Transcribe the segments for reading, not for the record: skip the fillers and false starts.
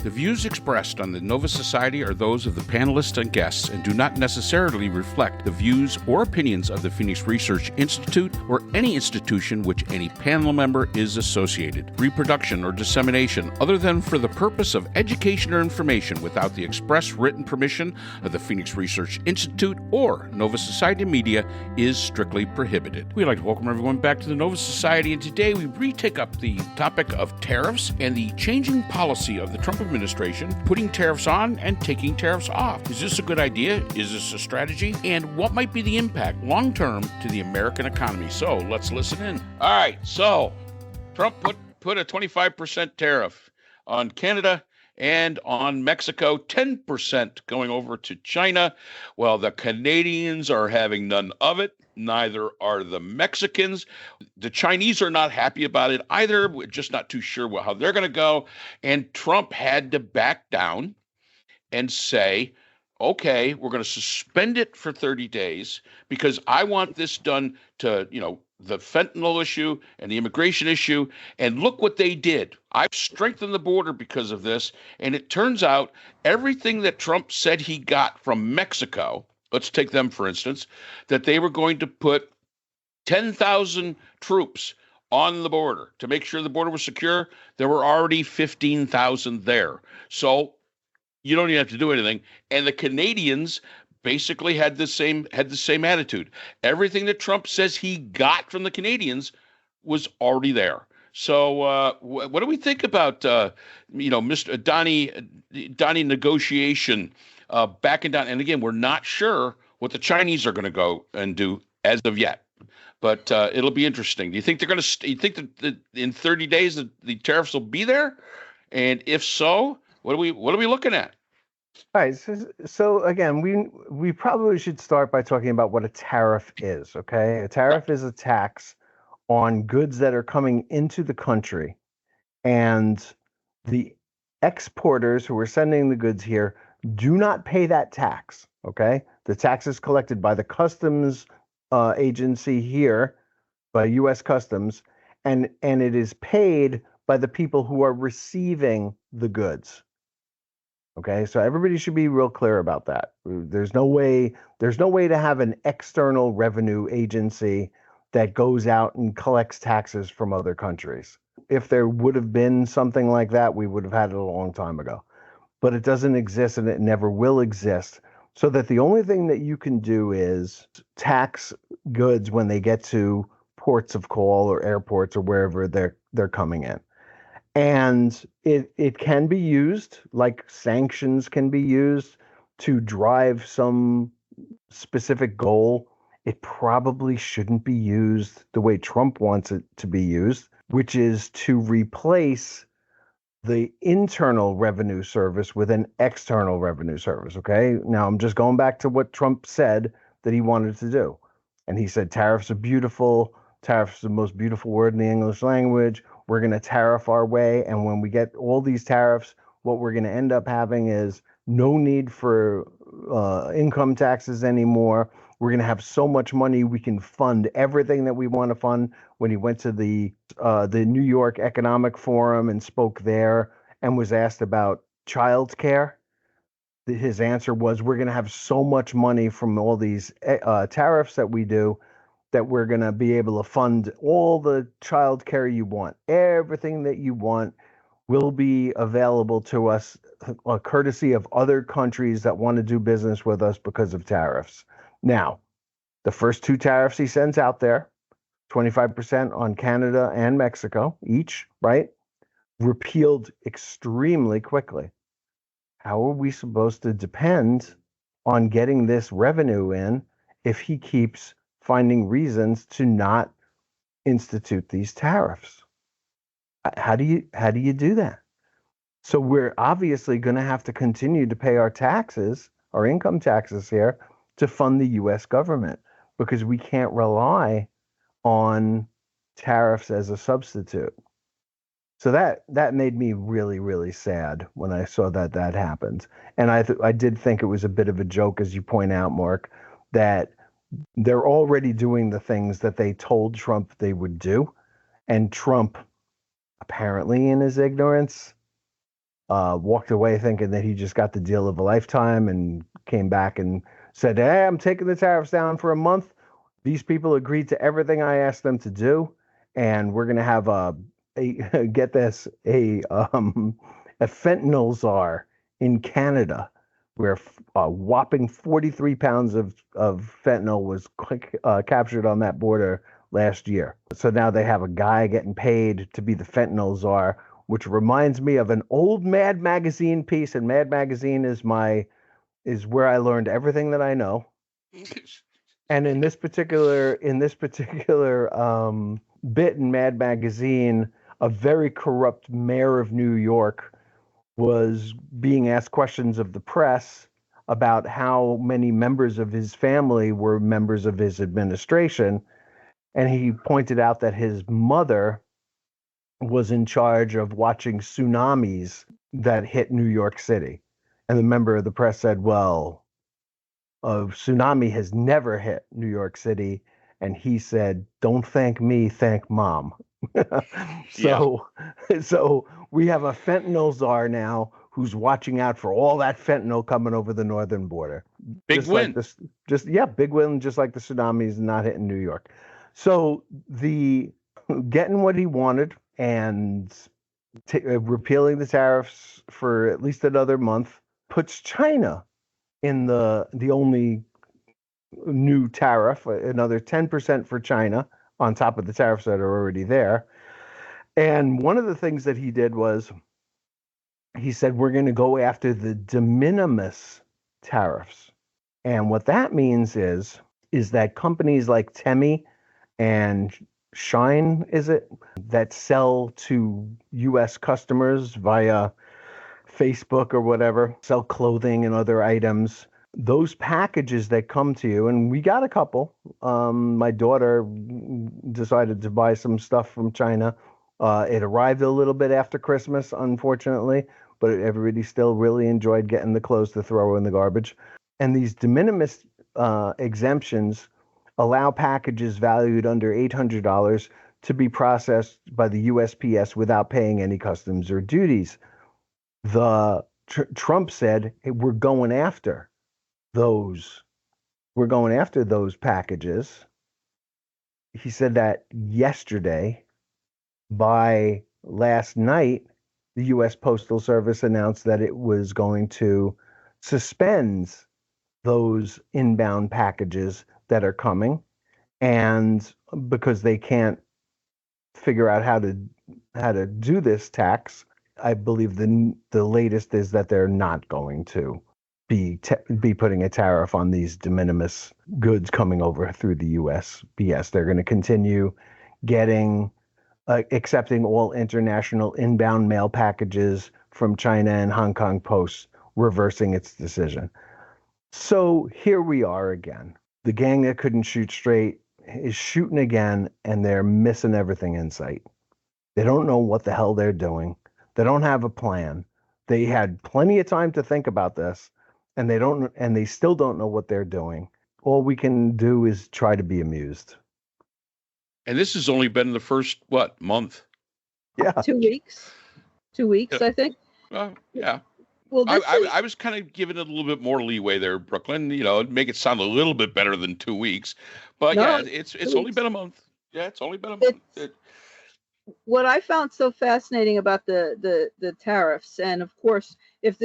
The views expressed on the Nova Society are those of the panelists and guests and do not necessarily reflect the views or opinions of the Phoenix Research Institute or any institution which any panel member is associated. Reproduction or dissemination other than for the purpose of education or information without the express written permission of the Phoenix Research Institute or Nova Society Media is strictly prohibited. We'd like to welcome everyone back to the Nova Society, and today we retake up the topic of tariffs and the changing policy of the Trump administration, putting tariffs on and taking tariffs off. Is this a good idea? Is this a strategy? And what might be the impact long-term to the American economy? So let's listen in. All right, so Trump put a 25% tariff on Canada and on Mexico, 10% going over to China. Well, the Canadians are having none of it. Neither are the Mexicans. The Chinese are not happy about it either. We're just not too sure how they're going to go. And Trump had to back down and say, okay, we're going to suspend it for 30 days because I want this done to, the fentanyl issue and the immigration issue. And look what they did. I've strengthened the border because of this. And it turns out everything that Trump said he got from Mexico, let's take them, for instance, that they were going to put 10,000 troops on the border to make sure the border was secure. There were already 15,000 there. So you don't even have to do anything. And the Canadians basically had the same attitude. Everything that Trump says he got from the Canadians was already there. So what do we think about Mr. Donnie negotiation backing down? And again, we're not sure what the Chinese are going to go and do as of yet, but it'll be interesting. Do you think they're going to? You think that in 30 days the tariffs will be there? And if so, what are we looking at? All right. So again, we probably should start by talking about what a tariff is. Okay, a tariff is a tax on goods that are coming into the country, and the exporters who are sending the goods here do not pay that tax. Okay, the tax is collected by the customs agency here, by U.S. Customs, and it is paid by the people who are receiving the goods. Okay, so everybody should be real clear about that. There's no way to have an external revenue agency that goes out and collects taxes from other countries. If there would have been something like that, we would have had it a long time ago. But it doesn't exist, and it never will exist. So that the only thing that you can do is tax goods when they get to ports of call or airports or wherever they're coming in. And it can be used, like sanctions can be used to drive some specific goal. It probably shouldn't be used the way Trump wants it to be used, which is to replace the internal revenue service with an external revenue service. Okay. Now I'm just going back to what Trump said that he wanted to do. And he said tariffs are beautiful. Tariffs are the most beautiful word in the English language. We're going to tariff our way. And when we get all these tariffs, what we're going to end up having is no need for income taxes anymore. We're going to have so much money we can fund everything that we want to fund. When he went to the New York Economic Forum and spoke there and was asked about child care, his answer was, we're going to have so much money from all these tariffs that we do that we're going to be able to fund all the child care you want. Everything that you want will be available to us, courtesy of other countries that want to do business with us because of tariffs. Now, the first two tariffs he sends out there, 25% on Canada and Mexico each, right? Repealed extremely quickly. How are we supposed to depend on getting this revenue in if he keeps finding reasons to not institute these tariffs? How do you do that? So we're obviously going to have to continue to pay our taxes, our income taxes here, to fund the U.S. government, because we can't rely on tariffs as a substitute. So that made me really, really sad when I saw that happened. And I did think it was a bit of a joke, as you point out, Mark, that they're already doing the things that they told Trump they would do. And Trump, apparently in his ignorance, walked away thinking that he just got the deal of a lifetime and came back and said, "Hey, I'm taking the tariffs down for a month. These people agreed to everything I asked them to do, and we're going to have a get this a fentanyl czar in Canada, where a whopping 43 pounds of fentanyl was captured on that border last year. So now they have a guy getting paid to be the fentanyl czar, which reminds me of an old Mad Magazine piece, and Mad Magazine is where I learned everything that I know. And in this particular bit in Mad Magazine, a very corrupt mayor of New York was being asked questions of the press about how many members of his family were members of his administration. And he pointed out that his mother was in charge of watching tsunamis that hit New York City. And the member of the press said, well, a tsunami has never hit New York City. And he said, don't thank me, thank mom. So we have a fentanyl czar now who's watching out for all that fentanyl coming over the northern border. Big just win. Like big win, just like the tsunamis not hitting New York. So the getting what he wanted and repealing the tariffs for at least another month puts China in the only new tariff, another 10% for China on top of the tariffs that are already there. And one of the things that he did was he said, we're going to go after the de minimis tariffs. And what that means is that companies like Temi and Shine, that sell to US customers via Facebook or whatever, sell clothing and other items, those packages that come to you, and we got a couple. My daughter decided to buy some stuff from China. It arrived a little bit after Christmas, unfortunately, but everybody still really enjoyed getting the clothes to throw in the garbage. And these de minimis exemptions allow packages valued under $800 to be processed by the USPS without paying any customs or duties. Trump said, hey, we're going after those packages. He said that yesterday. By last night, the U.S. Postal Service announced that it was going to suspend those inbound packages that are coming, and because they can't figure out how to do this tax, I believe the latest is that they're not going to be putting a tariff on these de minimis goods coming over through the USPS. They're going to continue accepting all international inbound mail packages from China and Hong Kong Post, reversing its decision. So here we are again. The gang that couldn't shoot straight is shooting again, and they're missing everything in sight. They don't know what the hell they're doing. They don't have a plan. They had plenty of time to think about this, and they still don't know what they're doing. All we can do is try to be amused. And this has only been the first, month? Yeah. 2 weeks. 2 weeks, yeah. I think. Yeah. Well, I was kind of giving it a little bit more leeway there, Brooklyn, make it sound a little bit better than 2 weeks. But no, yeah, it's only been a month. Yeah, it's only been a month. What I found so fascinating about the tariffs, and of course, if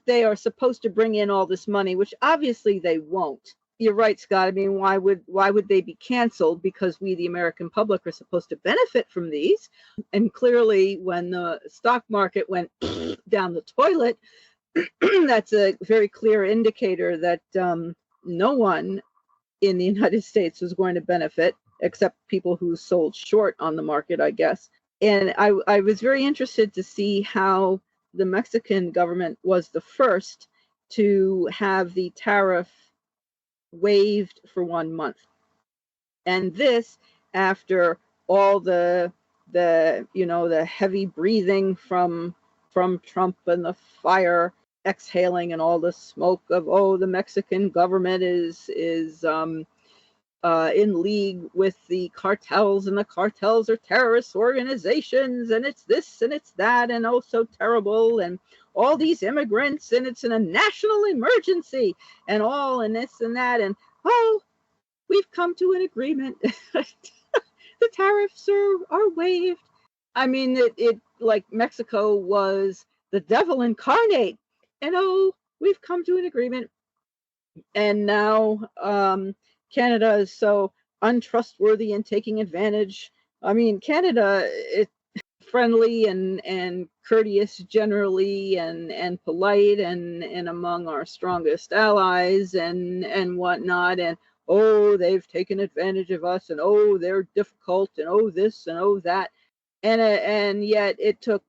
they are supposed to bring in all this money, which obviously they won't. You're right, Scott. I mean, why would they be canceled? Because we, the American public, are supposed to benefit from these. And clearly, when the stock market went down the toilet, that's a very clear indicator that no one in the United States was going to benefit, except people who sold short on the market, I guess. And I was very interested to see how the Mexican government was the first to have the tariff waived for 1 month, and this after all the heavy breathing from Trump and the fire exhaling and all the smoke of the Mexican government is in league with the cartels, and the cartels are terrorist organizations, and it's this and it's that, and oh, so terrible, and all these immigrants, and it's in a national emergency, and all, and this and that, and oh, we've come to an agreement. The tariffs are waived. I mean, it like Mexico was the devil incarnate, and oh, we've come to an agreement. And now Canada is so untrustworthy and taking advantage. I mean, Canada is friendly and courteous generally, and polite, and among our strongest allies and whatnot. And oh, they've taken advantage of us, and oh, they're difficult, and oh, this and oh, that. And yet it took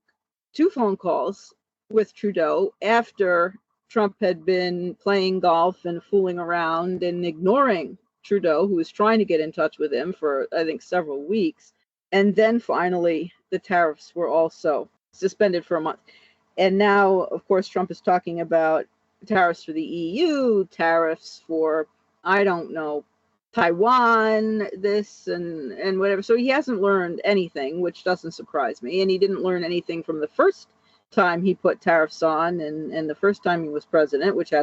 2 phone calls with Trudeau after Trump had been playing golf and fooling around and ignoring Trudeau, who was trying to get in touch with him for, I think, several weeks. And then finally, the tariffs were also suspended for a month. And now, of course, Trump is talking about tariffs for the EU, tariffs for, I don't know, Taiwan, this and whatever. So he hasn't learned anything, which doesn't surprise me. And he didn't learn anything from the first time he put tariffs on, and the first time he was president, which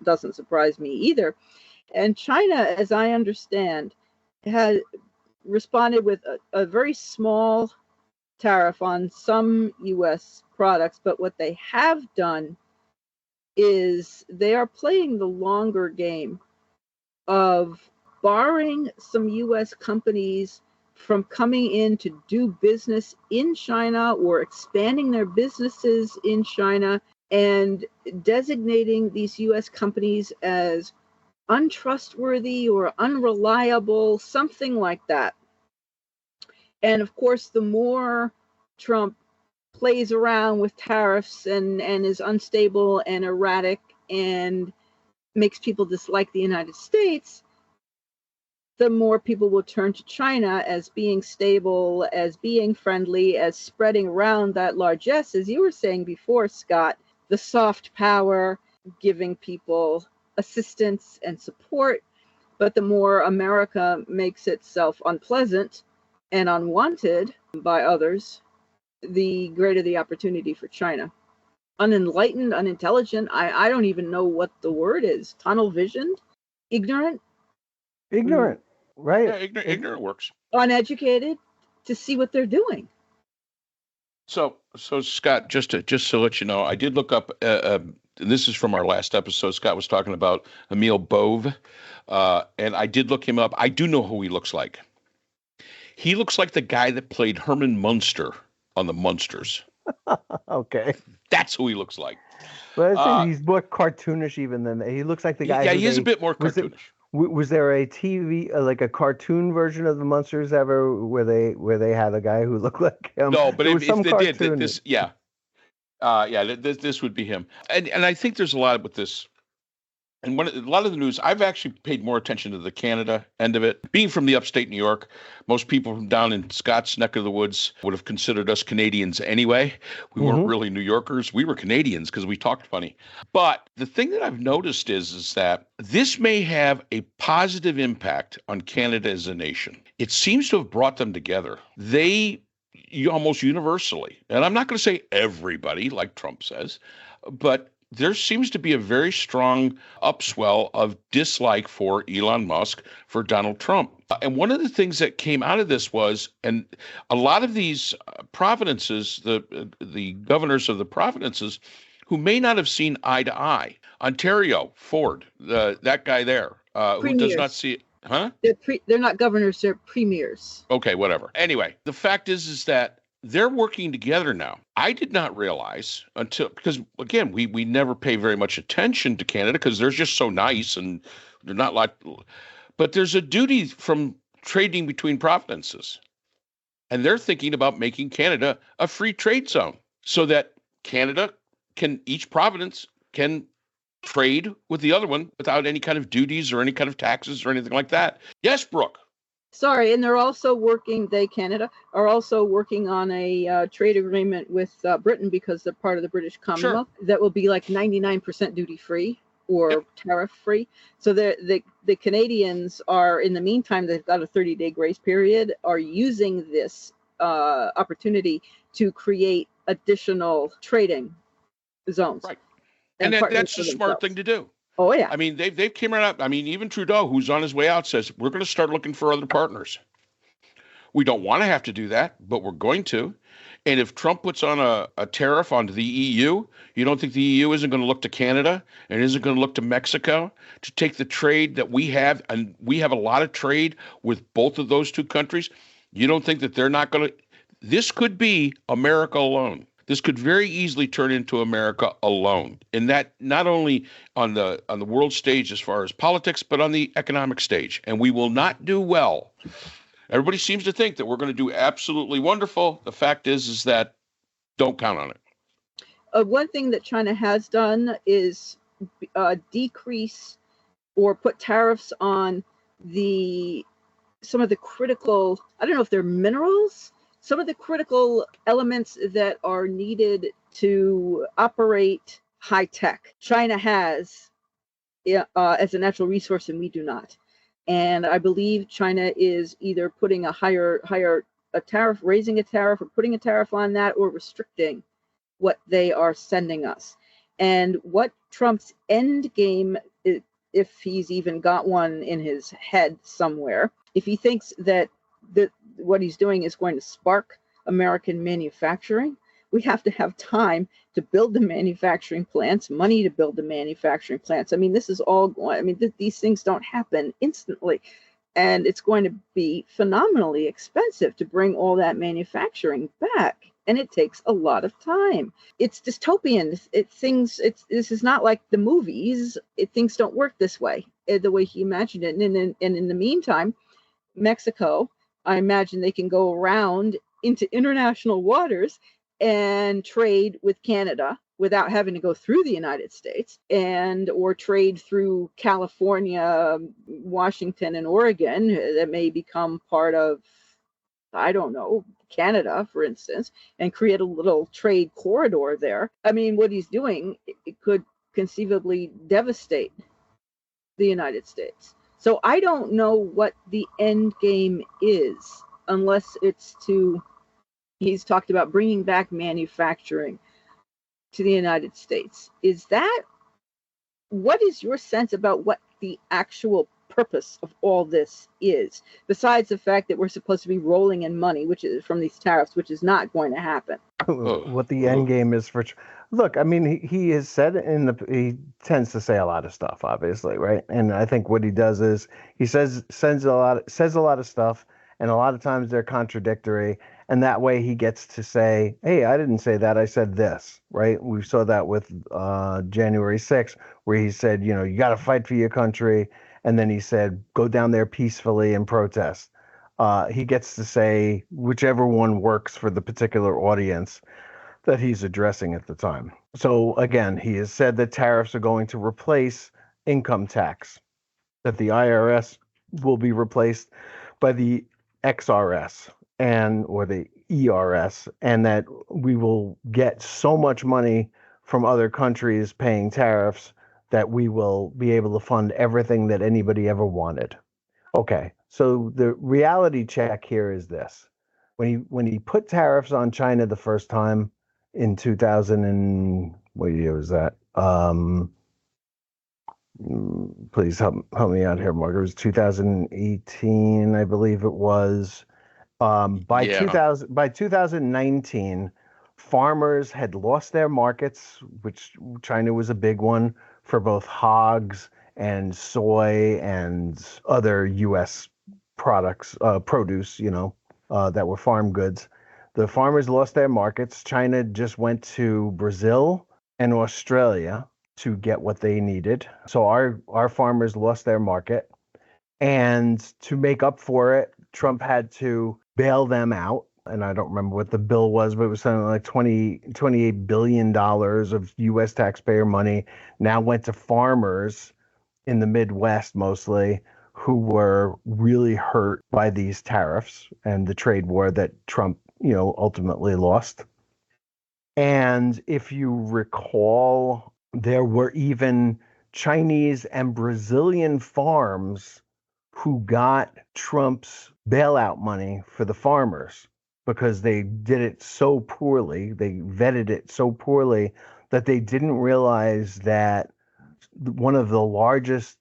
doesn't surprise me either. And China, as I understand, had responded with a very small tariff on some US products, but what they have done is they are playing the longer game of barring some US companies from coming in to do business in China or expanding their businesses in China, and designating these US companies as untrustworthy or unreliable, something like that. And of course, the more Trump plays around with tariffs and is unstable and erratic and makes people dislike the United States, the more people will turn to China as being stable, as being friendly, as spreading around that largesse, as you were saying before, Scott, the soft power, giving people assistance and support. But the more America makes itself unpleasant and unwanted by others, the greater the opportunity for China. Unenlightened, unintelligent, I don't even know what the word is. Tunnel visioned, ignorant. Right? Yeah, ignorant works. Uneducated to see what they're doing. So Scott, just to let you know, I did look up. This is from our last episode. Scott was talking about Emil Bove, and I did look him up. I do know who he looks like. He looks like the guy that played Herman Munster on the Munsters. Okay. That's who he looks like. But I think he's more cartoonish even than that. He looks like the guy. Yeah, he is a bit more cartoonish. Was there a TV, like a cartoon version of the Munsters ever, where they had a guy who looked like him? No, but if they did, this, yeah, this would be him. And I think there's a lot with this. And a lot of the news, I've actually paid more attention to the Canada end of it. Being from the upstate New York, most people from down in Scott's neck of the woods would have considered us Canadians anyway. We weren't really New Yorkers. We were Canadians because we talked funny. But the thing that I've noticed is that this may have a positive impact on Canada as a nation. It seems to have brought them together. They almost universally, and I'm not going to say everybody like Trump says, but there seems to be a very strong upswell of dislike for Elon Musk, for Donald Trump. And one of the things that came out of this was, and a lot of these provinces, the governors of the provinces, who may not have seen eye to eye. Ontario, Ford, that guy there, who does not see it. Huh? They're not governors, they're premiers. Okay, whatever. Anyway, the fact is that they're working together now. I did not realize because again, we never pay very much attention to Canada because they're just so nice and they're not like, but there's a duty from trading between provinces. And they're thinking about making Canada a free trade zone so that each province can trade with the other one without any kind of duties or any kind of taxes or anything like that. Yes, Brooke. Sorry, and they're also Canada are also working on a trade agreement with Britain because they're part of the British Commonwealth that will be like 99% duty free. or tariff free. So the Canadians are, in the meantime, they've got a 30-day grace period, are using this opportunity to create additional trading zones. Right. And And partners that's for the smart themselves. thing to do. Oh yeah. I mean, they've came right up. I mean, even Trudeau, who's on his way out, says we're going to start looking for other partners. We don't want to have to do that, but we're going to. And if Trump puts on a tariff onto the EU, you don't think the EU isn't going to look to Canada and isn't going to look to Mexico to take the trade that we have? And we have a lot of trade with both of those two countries. You don't think that they're not going to? This could be America alone. This could very easily turn into America alone. And that not only on the world stage as far as politics, but on the economic stage. And we will not do well. Everybody seems to think that we're going to do absolutely wonderful. The fact is that don't count on it. One thing that China has done is decrease or put tariffs on some of the critical, I don't know if they're minerals, some of the critical elements that are needed to operate high tech. China has as a natural resource, and we do not. And I believe China is either putting a higher tariff, raising a tariff, or putting a tariff on that, or restricting what they are sending us. And what Trump's end game, if he's even got one in his head somewhere, if he thinks that what he's doing is going to spark American manufacturing, we have to have time to build the manufacturing plants, money to build the manufacturing plants. I mean, this is all going, I mean, these things don't happen instantly. And it's going to be phenomenally expensive to bring all that manufacturing back. And it takes a lot of time. It's dystopian. This is not like the movies. Things don't work this way, the way he imagined it. And in the meantime, Mexico, I imagine they can go around into international waters and trade with Canada without having to go through the United States, or trade through California, Washington, and Oregon that may become part of, I don't know, Canada, for instance, and create a little trade corridor there. I mean, what he's doing, it could conceivably devastate the United States. So I don't know what the end game is, unless it's he's talked about bringing back manufacturing to the United States. What is your sense about what the actual purpose of all this is, besides the fact that we're supposed to be rolling in money, which is from these tariffs, which is not going to happen? What the end game is for. Look, I mean, he has said he tends to say a lot of stuff, obviously, right? And I think what he does is he says a lot of stuff, and a lot of times they're contradictory. And that way he gets to say, hey, I didn't say that, I said this, right? We saw that with January 6th, where he said, you got to fight for your country. And then he said, go down there peacefully and protest. He gets to say whichever one works for the particular audience that he's addressing at the time. So again, he has said that tariffs are going to replace income tax, that the IRS will be replaced by the XRS or the ERS, and that we will get so much money from other countries paying tariffs that we will be able to fund everything that anybody ever wanted. Okay, so the reality check here is this. When he put tariffs on China the first time in 2000 and what year was that? Please help me out here, Mark. It was 2018, I believe it was. By 2019, farmers had lost their markets, which China was a big one for both hogs and soy and other U.S. products, produce, that were farm goods. The farmers lost their markets. China just went to Brazil and Australia to get what they needed. So our farmers lost their market. And to make up for it, Trump had to bail them out. And I don't remember what the bill was, but it was something like $28 billion of U.S. taxpayer money now went to farmers in the Midwest mostly, who were really hurt by these tariffs and the trade war that Trump, ultimately lost. And if you recall, there were even Chinese and Brazilian farms who got Trump's bailout money for the farmers because they did it so poorly. They vetted it so poorly that they didn't realize that one of the largest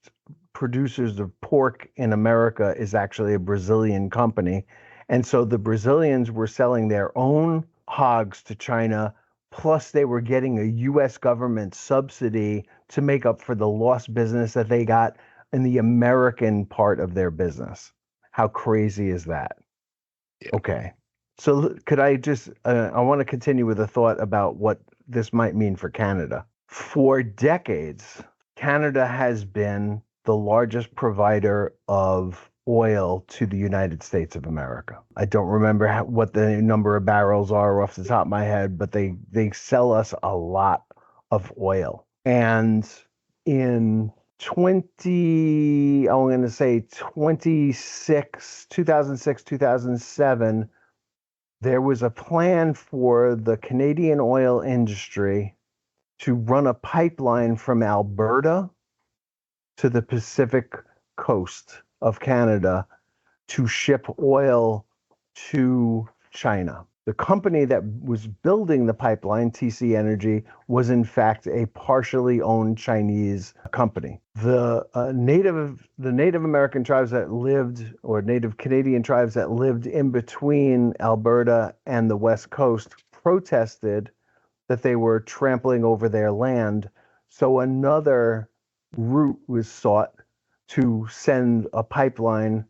producers of pork in America is actually a Brazilian company. And so the Brazilians were selling their own hogs to China, plus they were getting a US government subsidy to make up for the lost business that they got in the American part of their business. How crazy is that? Yeah. Okay. So could I just, I want to continue with a thought about what this might mean for Canada. For decades, Canada has been the largest provider of oil to the United States of America. I don't remember what the number of barrels are off the top of my head, but they sell us a lot of oil. And in 2006, 2007, there was a plan for the Canadian oil industry to run a pipeline from Alberta to the Pacific coast of Canada to ship oil to China. The company that was building the pipeline, TC Energy, was in fact a partially owned Chinese company. The Native American tribes that lived, or Native Canadian tribes that lived in between Alberta and the West Coast, protested that they were trampling over their land. So another route was sought to send a pipeline,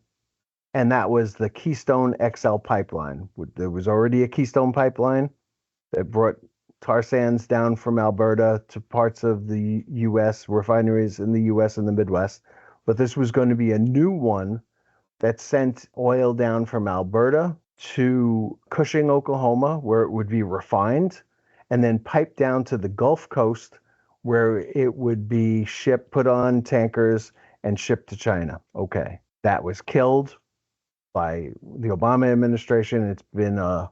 and that was the Keystone XL pipeline. There was already a Keystone pipeline that brought tar sands down from Alberta to parts of the U.S., refineries in the U.S. and the Midwest. But this was going to be a new one that sent oil down from Alberta to Cushing, Oklahoma, where it would be refined, and then piped down to the Gulf Coast, where it would be shipped, put on tankers, and shipped to China. Okay, that was killed by the Obama administration. It's been a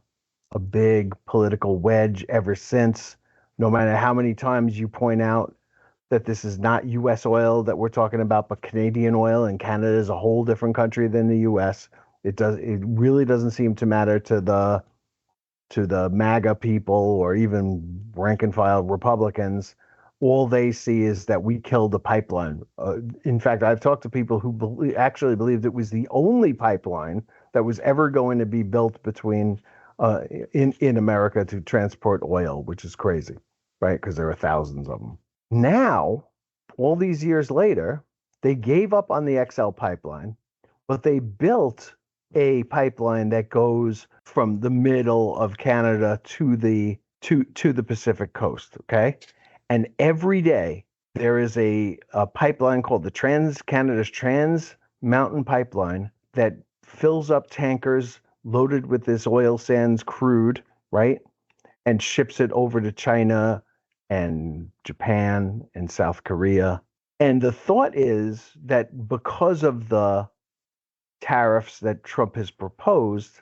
big political wedge ever since. No matter how many times you point out that this is not U.S. oil that we're talking about, but Canadian oil, and Canada is a whole different country than the U.S. It really doesn't seem to matter to the MAGA people or even rank and file Republicans. All they see is that we killed the pipeline. In fact, I've talked to people who actually believed it was the only pipeline that was ever going to be built between in America to transport oil, which is crazy, right? Because there are thousands of them. Now, all these years later, they gave up on the XL pipeline, but they built a pipeline that goes from the middle of Canada to the Pacific coast. Okay. And every day there is a pipeline called the Canada's Trans Mountain Pipeline that fills up tankers loaded with this oil sands crude, right? And ships it over to China and Japan and South Korea. And the thought is that because of the tariffs that Trump has proposed,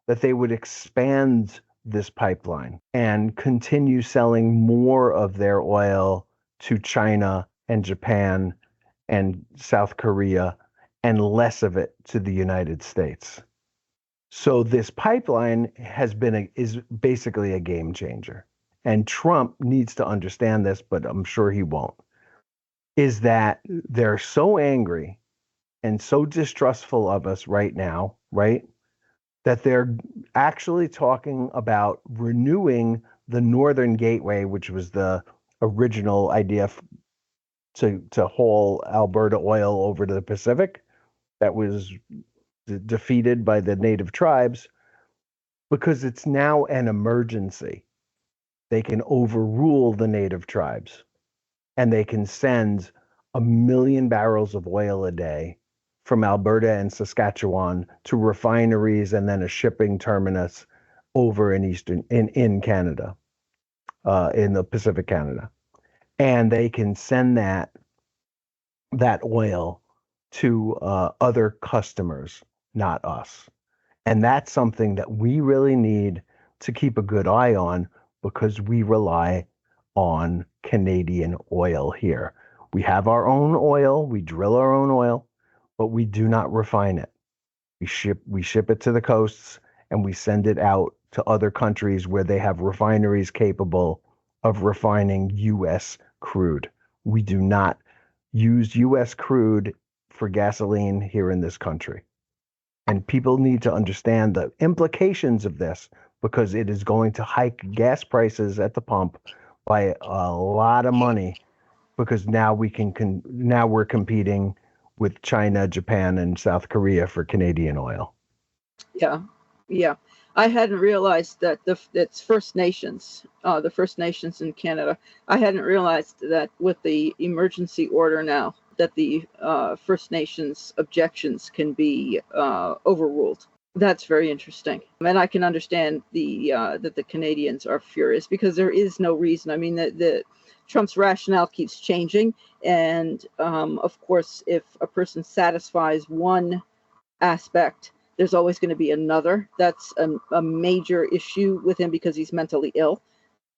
that they would expand this pipeline and continue selling more of their oil to China and Japan and South Korea and less of it to the United States. So this pipeline is basically a game changer. And Trump needs to understand this, but I'm sure he won't, is that they're so angry and so distrustful of us right now, right? That they're actually talking about renewing the Northern Gateway, which was the original idea to haul Alberta oil over to the Pacific. That was defeated by the native tribes because it's now an emergency. They can overrule the native tribes and they can send 1 million barrels of oil a day from Alberta and Saskatchewan to refineries and then a shipping terminus over in Canada, in the Pacific Canada. And they can send that oil to other customers, not us. And that's something that we really need to keep a good eye on because we rely on Canadian oil here. We have our own oil, we drill our own oil, but we do not refine it. We ship it to the coasts and we send it out to other countries where they have refineries capable of refining US crude. We do not use US crude for gasoline here in this country. And people need to understand the implications of this because it is going to hike gas prices at the pump by a lot of money because now now we're competing with China, Japan, and South Korea for Canadian oil. Yeah, yeah. I hadn't realized that it's First Nations, the First Nations in Canada. I hadn't realized that with the emergency order now, that the First Nations objections can be overruled. That's very interesting, and I can understand that the Canadians are furious because there is no reason. I mean, the Trump's rationale keeps changing, and of course, if a person satisfies one aspect, there's always going to be another. That's a major issue with him because he's mentally ill.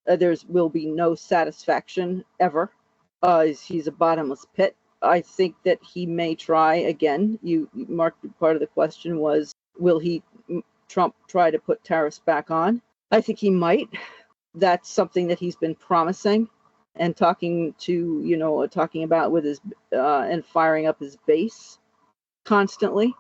There will be no satisfaction ever. He's a bottomless pit. I think that he may try again. You marked part of the question was, will Trump try to put tariffs back on? I think he might. That's something that he's been promising and talking about with his and firing up his base constantly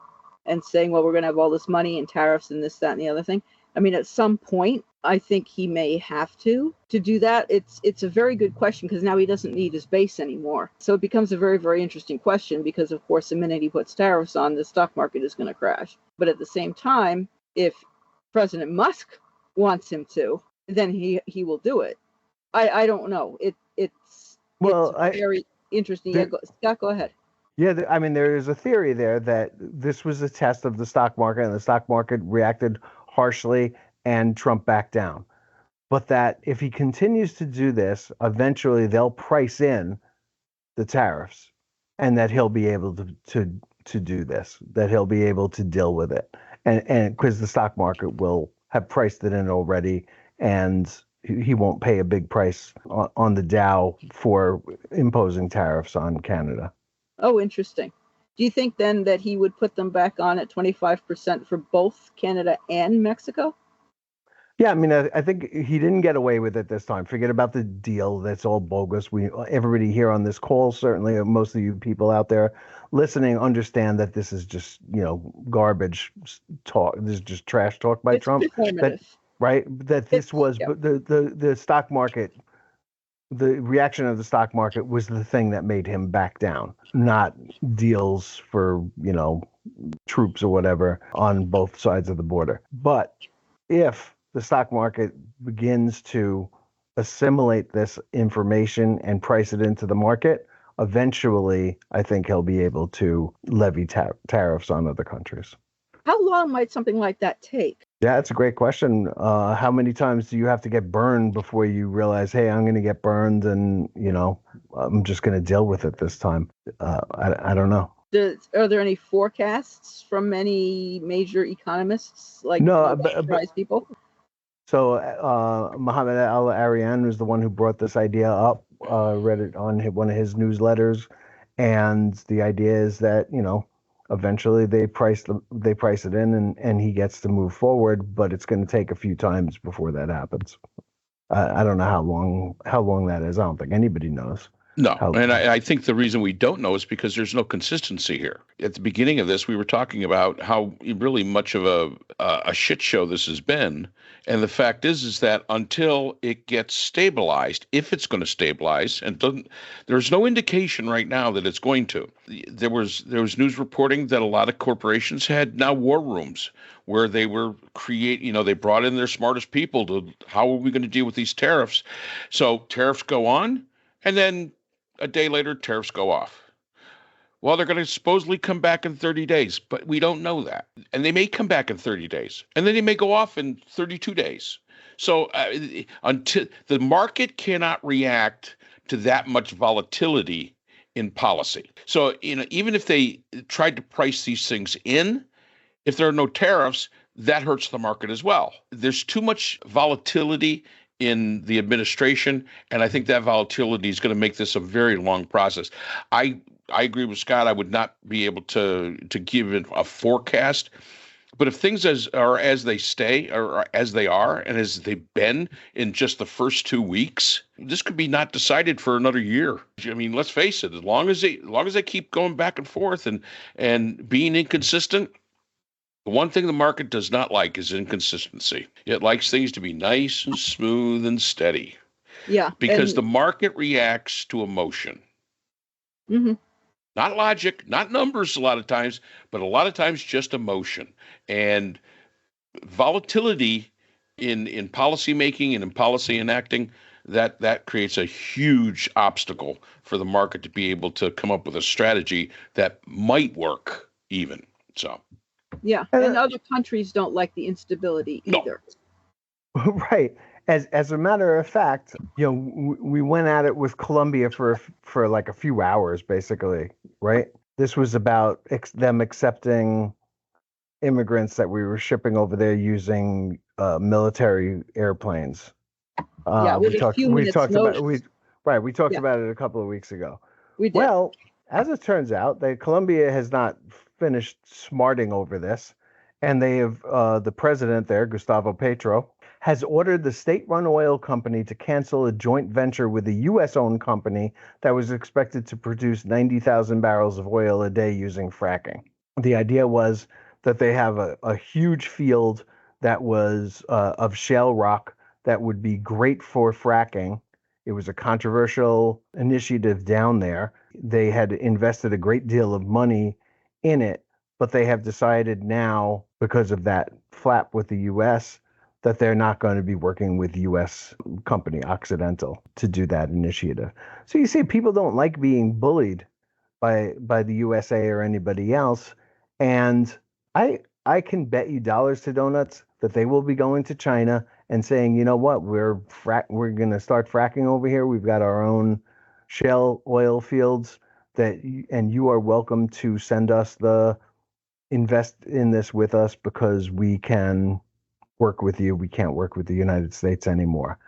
and saying, well, we're going to have all this money and tariffs and this, that, and the other thing. I mean, at some point, I think he may have to do that. It's a very good question because now he doesn't need his base anymore. So it becomes a very, very interesting question because, of course, the minute he puts tariffs on, the stock market is going to crash. But at the same time, if President Musk wants him to, then he will do it. I don't know. It's very interesting. Scott, go ahead. Yeah, I mean, there is a theory there that this was a test of the stock market and the stock market reacted harshly and Trump backed down. But that if he continues to do this, eventually they'll price in the tariffs and that he'll be able to do this, that he'll be able to deal with it. And because the stock market will have priced it in already and he won't pay a big price on the Dow for imposing tariffs on Canada. Oh, interesting. Do you think then that he would put them back on at 25% for both Canada and Mexico? Yeah, I mean, I think he didn't get away with it this time. Forget about the deal. That's all bogus. Everybody here on this call, certainly most of you people out there listening, understand that this is just, garbage talk. This is just trash talk by Trump. That this was the stock market. The reaction of the stock market was the thing that made him back down, not deals for, troops or whatever on both sides of the border. But if the stock market begins to assimilate this information and price it into the market, eventually I think he'll be able to levy tariffs on other countries. How long might something like that take? Yeah, that's a great question. How many times do you have to get burned before you realize, hey, I'm going to get burned and, I'm just going to deal with it this time? I don't know. Are there any forecasts from any major economists, people? So Mohammed Al-Arian was the one who brought this idea up, read it on one of his newsletters. And the idea is that, eventually they price it in and he gets to move forward, but it's going to take a few times before that happens. I don't know how long that is. I don't think anybody knows. No, and I think the reason we don't know is because there's no consistency here. At the beginning of this, we were talking about how really much of a shit show this has been, and the fact is that until it gets stabilized, if it's going to stabilize, and there's no indication right now that it's going to. There was news reporting that a lot of corporations had now war rooms where they were they brought in their smartest people to how are we going to deal with these tariffs. So tariffs go on, and then a day later, tariffs go off. Well, they're going to supposedly come back in 30 days, but we don't know that. And they may come back in 30 days, and then they may go off in 32 days. So until the market cannot react to that much volatility in policy. So even if they tried to price these things in, if there are no tariffs, that hurts the market as well. There's too much volatility in the administration, and I think that volatility is going to make this a very long process. I agree with Scott. I would not be able to give it a forecast, but if things are as they stay or as they are and as they've been in just the first 2 weeks, this could be not decided for another year. I mean, let's face it. As long as they keep going back and forth and being inconsistent. The one thing the market does not like is inconsistency. It likes things to be nice and smooth and steady. Yeah. Because the market reacts to emotion. Mm-hmm. Not logic, not numbers a lot of times, but a lot of times just emotion. And volatility in policy making and in policy enacting, that creates a huge obstacle for the market to be able to come up with a strategy that might work even. So. Yeah, and other countries don't like the instability either. No. Right. As a matter of fact, we went at it with Colombia for like a few hours, basically, right? This was about them accepting immigrants that we were shipping over there using military airplanes. With a few minutes notice. We talked about it a couple of weeks ago. We did. Well, as it turns out, Colombia has not finished smarting over this, and they have the president there, Gustavo Petro, has ordered the state-run oil company to cancel a joint venture with a U.S.-owned company that was expected to produce 90,000 barrels of oil a day using fracking. The idea was that they have a huge field that was of shale rock that would be great for fracking. It was a controversial initiative down there. They had invested a great deal of money in it, but they have decided now, because of that flap with the U.S., that they're not going to be working with U.S. company Occidental to do that initiative. So you see, people don't like being bullied by the USA or anybody else. And I can bet you dollars to donuts that they will be going to China and saying, you know what, we're going to start fracking over here. We've got our own shale oil fields and you are welcome to send us invest in this with us because we can work with you. We can't work with the United States anymore.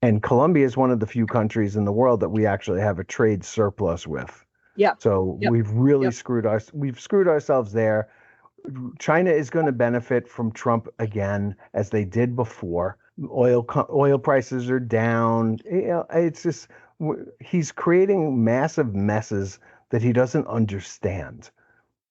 And Colombia is one of the few countries in the world that we actually have a trade surplus with. Yeah. So we've really screwed ourselves there. China is going to benefit from Trump again, as they did before. Oil prices are down. It's just he's creating massive messes that he doesn't understand.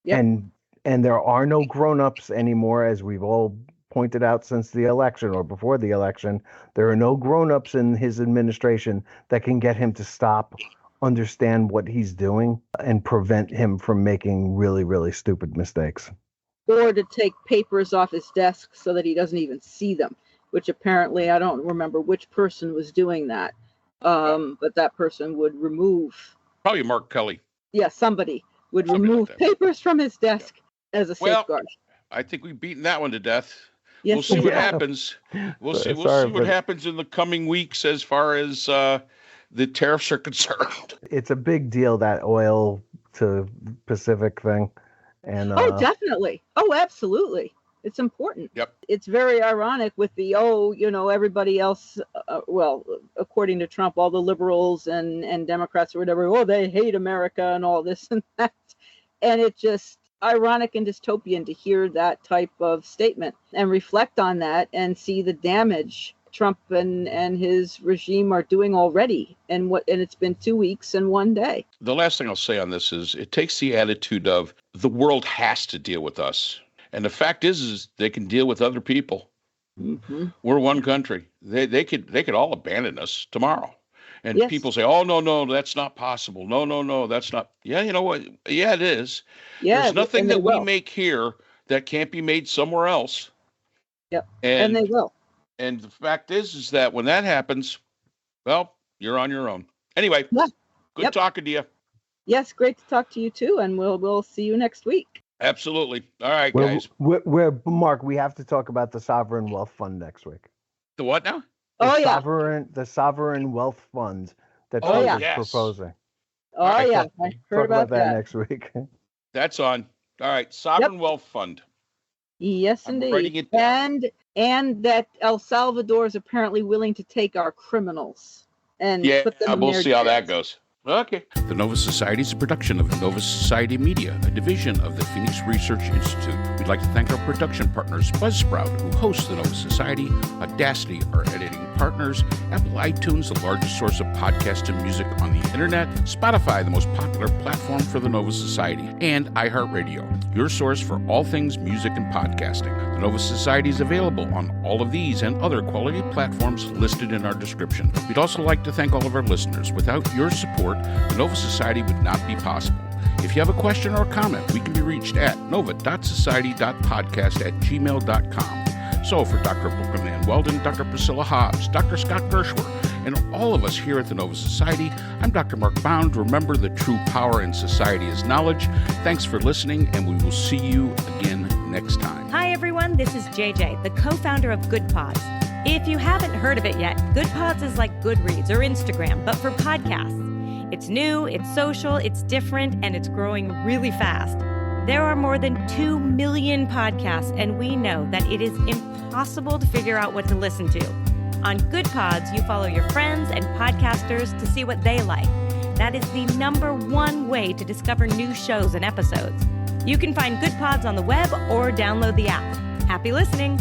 Yep. And there are no grown-ups anymore, as we've all pointed out since the election or before the election. There are no grown-ups in his administration that can get him to stop, understand what he's doing, and prevent him from making really, really stupid mistakes. Or to take papers off his desk so that he doesn't even see them, which apparently, I don't remember which person was doing that, but that person would remove... Probably Mark Kelly. Yeah, somebody would remove papers from his desk as a safeguard. I think we've beaten that one to death. Yes, we'll see what happens. We'll see what happens in the coming weeks as far as the tariffs are concerned. It's a big deal, that oil to Pacific thing. And definitely. Oh, absolutely. It's important. Yep. It's very ironic with the, everybody else, according to Trump, all the liberals and Democrats or whatever, they hate America and all this and that. And it's just ironic and dystopian to hear that type of statement and reflect on that and see the damage Trump and his regime are doing already. And it's been 2 weeks and 1 day. The last thing I'll say on this is it takes the attitude of the world has to deal with us. And the fact is they can deal with other people. Mm-hmm. We're one country. They could all abandon us tomorrow. And people say, oh, no, that's not possible. No, that's not. Yeah, you know what? Yeah, it is. Yeah, there's nothing that we make here that can't be made somewhere else. Yep. And they will. And the fact is that when that happens, well, you're on your own. Anyway, good talking to you. Yes, great to talk to you too. And we'll see you next week. Absolutely. All right, guys. Mark, we have to talk about the Sovereign Wealth Fund next week. The what now? The Sovereign Wealth Fund that Trump is proposing. I heard about that next week. That's on. All right, Sovereign Wealth Fund. Yes, indeed. And and that El Salvador is apparently willing to take our criminals and put them in we'll their see how that jails. goes. Okay. The Nova Society is a production of Nova Society Media, a division of the Phoenix Research Institute. We'd like to thank our production partners, Buzzsprout, who hosts the Nova Society, Audacity, our editing partners, Apple iTunes, the largest source of podcasts and music on the internet, Spotify, the most popular platform for the Nova Society, and iHeartRadio, your source for all things music and podcasting. The Nova Society is available on all of these and other quality platforms listed in our description. We'd also like to thank all of our listeners. Without your support, the Nova Society would not be possible. If you have a question or a comment, we can be reached at nova.society.podcast@gmail.com. So for Dr. Brooklyn Ann Weldon, Dr. Priscilla Hobbs, Dr. Scott Gershwer, and all of us here at the Nova Society, I'm Dr. Mark Bound. Remember, the true power in society is knowledge. Thanks for listening, and we will see you again next time. Hi, everyone. This is JJ, the co-founder of Good Pods. If you haven't heard of it yet, Good Pods is like Goodreads or Instagram, but for podcasts. It's new, it's social, it's different, and it's growing really fast. There are more than 2 million podcasts, and we know that it is impossible to figure out what to listen to. On Good Pods, you follow your friends and podcasters to see what they like. That is the #1 way to discover new shows and episodes. You can find Good Pods on the web or download the app. Happy listening!